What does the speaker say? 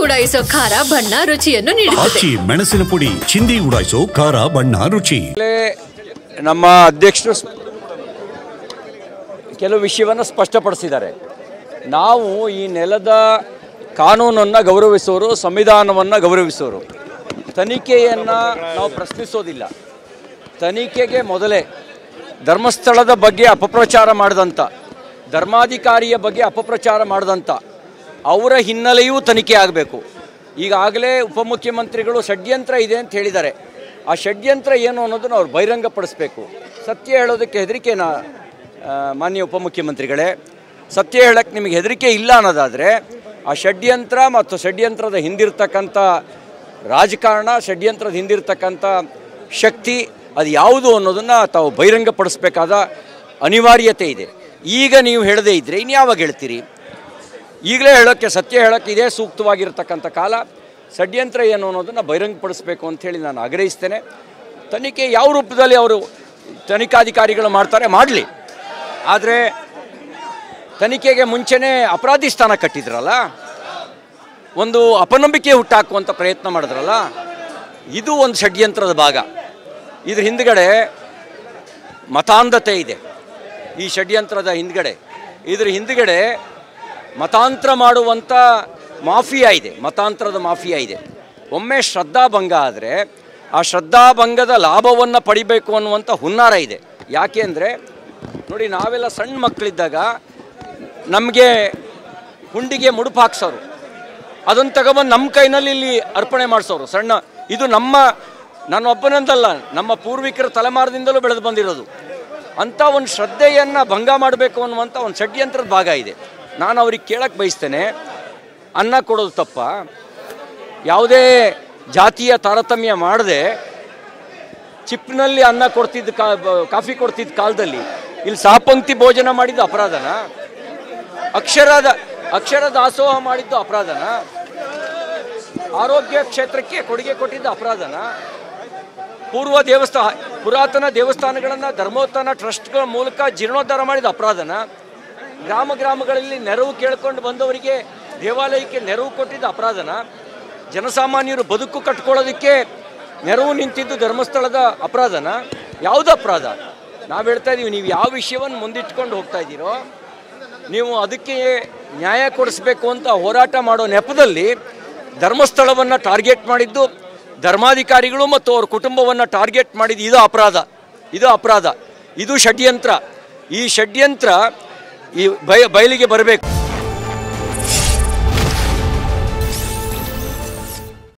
ಉಡಾಯಿಸೋ ಖಾರ ಬಣ್ಣ ರುಚಿಯನ್ನು ನೀಡುತ್ತದೆ. ಮೆಣಸಿನ ಪುಡಿ ಚಿಂದಿ ಉಡಾಯಿಸೋ ಖಾರ ಬಣ್ಣ ರುಚಿ. ನಮ್ಮ ಅಧ್ಯಕ್ಷರು ಕೆಲವು ವಿಷಯವನ್ನು ಸ್ಪಷ್ಟಪಡಿಸಿದ್ದಾರೆ. ನಾವು ಈ ನೆಲದ ಕಾನೂನನ್ನು ಗೌರವಿಸೋರು, ಸಂವಿಧಾನವನ್ನು ಗೌರವಿಸೋರು. ತನಿಖೆಯನ್ನು ನಾವು ಪ್ರಶ್ನಿಸೋದಿಲ್ಲ. ತನಿಖೆಗೆ ಮೊದಲೇ ಧರ್ಮಸ್ಥಳದ ಬಗ್ಗೆ ಅಪಪ್ರಚಾರ ಮಾಡಿದಂಥ, ಧರ್ಮಾಧಿಕಾರಿಯ ಬಗ್ಗೆ ಅಪಪ್ರಚಾರ ಮಾಡಿದಂಥ ಅವರ ಹಿನ್ನೆಲೆಯೂ ತನಿಖೆ ಆಗಬೇಕು. ಈಗಾಗಲೇ ಉಪಮುಖ್ಯಮಂತ್ರಿಗಳು ಷಡ್ಯಂತ್ರ ಇದೆ ಅಂತ ಹೇಳಿದ್ದಾರೆ. ಆ ಷಡ್ಯಂತ್ರ ಏನು ಅನ್ನೋದನ್ನು ಅವ್ರು ಬಹಿರಂಗಪಡಿಸಬೇಕು. ಸತ್ಯ ಹೇಳೋದಕ್ಕೆ ಹೆದರಿಕೆನಾ ಮಾನ್ಯ ಉಪಮುಖ್ಯಮಂತ್ರಿಗಳೇ? ಸತ್ಯ ಹೇಳೋಕ್ಕೆ ನಿಮಗೆ ಹೆದರಿಕೆ ಇಲ್ಲ ಅನ್ನೋದಾದರೆ ಆ ಷಡ್ಯಂತ್ರ ಮತ್ತು ಷಡ್ಯಂತ್ರದ ಹಿಂದಿರ್ತಕ್ಕಂಥ ರಾಜಕಾರಣ, ಷಡ್ಯಂತ್ರದ ಹಿಂದಿರ್ತಕ್ಕಂಥ ಶಕ್ತಿ ಅದು ಯಾವುದು ಅನ್ನೋದನ್ನು ತಾವು ಬಹಿರಂಗಪಡಿಸಬೇಕಾದ ಅನಿವಾರ್ಯತೆ ಇದೆ. ಈಗ ನೀವು ಹೇಳದೇ ಇದ್ದರೆ ಇನ್ಯಾವಾಗ ಹೇಳ್ತೀರಿ? ಈಗಲೇ ಹೇಳೋಕ್ಕೆ, ಸತ್ಯ ಹೇಳೋಕ್ಕೆ ಇದೇ ಸೂಕ್ತವಾಗಿರ್ತಕ್ಕಂಥ ಕಾಲ. ಷಡ್ಯಂತ್ರ ಏನು ಅನ್ನೋದನ್ನು ಬಹಿರಂಗಪಡಿಸಬೇಕು ಅಂಥೇಳಿ ನಾನು ಆಗ್ರಹಿಸ್ತೇನೆ. ತನಿಖೆ ಯಾವ ರೂಪದಲ್ಲಿ ಅವರು ತನಿಖಾಧಿಕಾರಿಗಳು ಮಾಡ್ತಾರೆ ಮಾಡಲಿ. ಆದರೆ ತನಿಖೆಗೆ ಮುಂಚೆನೇ ಅಪರಾಧಿ ಸ್ಥಾನ ಕಟ್ಟಿದ್ರಲ್ಲ, ಒಂದು ಅಪನಂಬಿಕೆ ಹುಟ್ಟಾಕುವಂಥ ಪ್ರಯತ್ನ ಮಾಡಿದ್ರಲ್ಲ, ಇದು ಒಂದು ಷಡ್ಯಂತ್ರದ ಭಾಗ. ಇದ್ರ ಹಿಂದ್ಗಡೆ ಮತಾಂಧತೆ ಇದೆ. ಈ ಷಡ್ಯಂತ್ರದ ಹಿಂದ್ಗಡೆ, ಇದ್ರ ಹಿಂದ್ಗಡೆ ಮತಾಂತರ ಮಾಡುವಂಥ ಮಾಫಿಯಾ ಇದೆ, ಮತಾಂತರದ ಮಾಫಿಯಾ ಇದೆ. ಒಮ್ಮೆ ಶ್ರದ್ಧಾಭಂಗ ಆದರೆ ಆ ಶ್ರದ್ಧಾಭಂಗದ ಲಾಭವನ್ನು ಪಡಿಬೇಕು ಅನ್ನುವಂಥ ಹುನ್ನಾರ ಇದೆ. ಯಾಕೆ ಅಂದರೆ ನೋಡಿ, ನಾವೆಲ್ಲ ಸಣ್ಣ ಮಕ್ಕಳಿದ್ದಾಗ ನಮಗೆ ಹುಂಡಿಗೆ ಮುಡುಪು ಹಾಕ್ಸೋರು, ಅದನ್ನು ತಗೊಬಂದು ನಮ್ಮ ಕೈನಲ್ಲಿ ಇಲ್ಲಿ ಅರ್ಪಣೆ ಮಾಡಿಸೋರು. ಸಣ್ಣ ಇದು ನನ್ನೊಬ್ಬನಂದಲ್ಲ, ನಮ್ಮ ಪೂರ್ವಿಕರ ತಲೆಮಾರದಿಂದಲೂ ಬೆಳೆದು ಬಂದಿರೋದು. ಅಂಥ ಒಂದು ಶ್ರದ್ಧೆಯನ್ನು ಭಂಗ ಮಾಡಬೇಕು ಅನ್ನುವಂಥ ಒಂದು ಷಡ್ಯಂತ್ರದ ಭಾಗ ಇದೆ. ನಾನು ಅವ್ರಿಗೆ ಕೇಳಕ್ಕೆ ಬಯಸ್ತೇನೆ, ಅನ್ನ ಕೊಡೋದು ತಪ್ಪ? ಯಾವುದೇ ಜಾತಿಯ ತಾರತಮ್ಯ ಮಾಡದೆ ಚಿಪ್ನಲ್ಲಿ ಅನ್ನ ಕೊಡ್ತಿದ್ದ ಕಾಫಿ ಕೊಡ್ತಿದ್ದ ಕಾಲದಲ್ಲಿ ಇಲ್ಲಿ ಸಹಪಂಕ್ತಿ ಭೋಜನ ಮಾಡಿದ್ದು ಅಪರಾಧನ? ಅಕ್ಷರ ದಾಸೋಹ ಮಾಡಿದ್ದು ಅಪರಾಧನ? ಆರೋಗ್ಯ ಕ್ಷೇತ್ರಕ್ಕೆ ಕೊಡುಗೆ ಕೊಟ್ಟಿದ್ದ ಅಪರಾಧನ? ಪುರಾತನ ದೇವಸ್ಥಾನಗಳನ್ನು ಧರ್ಮೋತ್ಥಾನ ಟ್ರಸ್ಟ್ಗಳ ಮೂಲಕ ಜೀರ್ಣೋದ್ಧಾರ ಮಾಡಿದ ಅಪರಾಧನ? ಗ್ರಾಮಗಳಲ್ಲಿ ನೆರವು ಕೇಳ್ಕೊಂಡು ಬಂದವರಿಗೆ ದೇವಾಲಯಕ್ಕೆ ನೆರವು ಕೊಟ್ಟಿದ್ದ ಅಪರಾಧನ? ಜನಸಾಮಾನ್ಯರು ಬದುಕು ಕಟ್ಕೊಳ್ಳೋದಕ್ಕೆ ನೆರವು ನಿಂತಿದ್ದು ಧರ್ಮಸ್ಥಳದ ಅಪರಾಧನ? ಯಾವುದು ಅಪರಾಧ? ನಾವು ಹೇಳ್ತಾ ಇದ್ದೀವಿ, ನೀವು ಯಾವ ವಿಷಯವನ್ನು ಮುಂದಿಟ್ಕೊಂಡು ಹೋಗ್ತಾ ಇದ್ದೀರೋ ನೀವು ಅದಕ್ಕೆ ನ್ಯಾಯ ಕೊಡಿಸ್ಬೇಕು ಅಂತ ಹೋರಾಟ ಮಾಡೋ ನೆಪದಲ್ಲಿ ಧರ್ಮಸ್ಥಳವನ್ನು ಟಾರ್ಗೆಟ್ ಮಾಡಿದ್ದು, ಧರ್ಮಾಧಿಕಾರಿಗಳು ಮತ್ತು ಅವ್ರ ಕುಟುಂಬವನ್ನು ಟಾರ್ಗೆಟ್ ಮಾಡಿದ್ದು ಇದು ಅಪರಾಧ. ಇದು ಷಡ್ಯಂತ್ರ. ಈ ಷಡ್ಯಂತ್ರ ಈ ಬಯಲಿಗೆ ಬರಬೇಕು.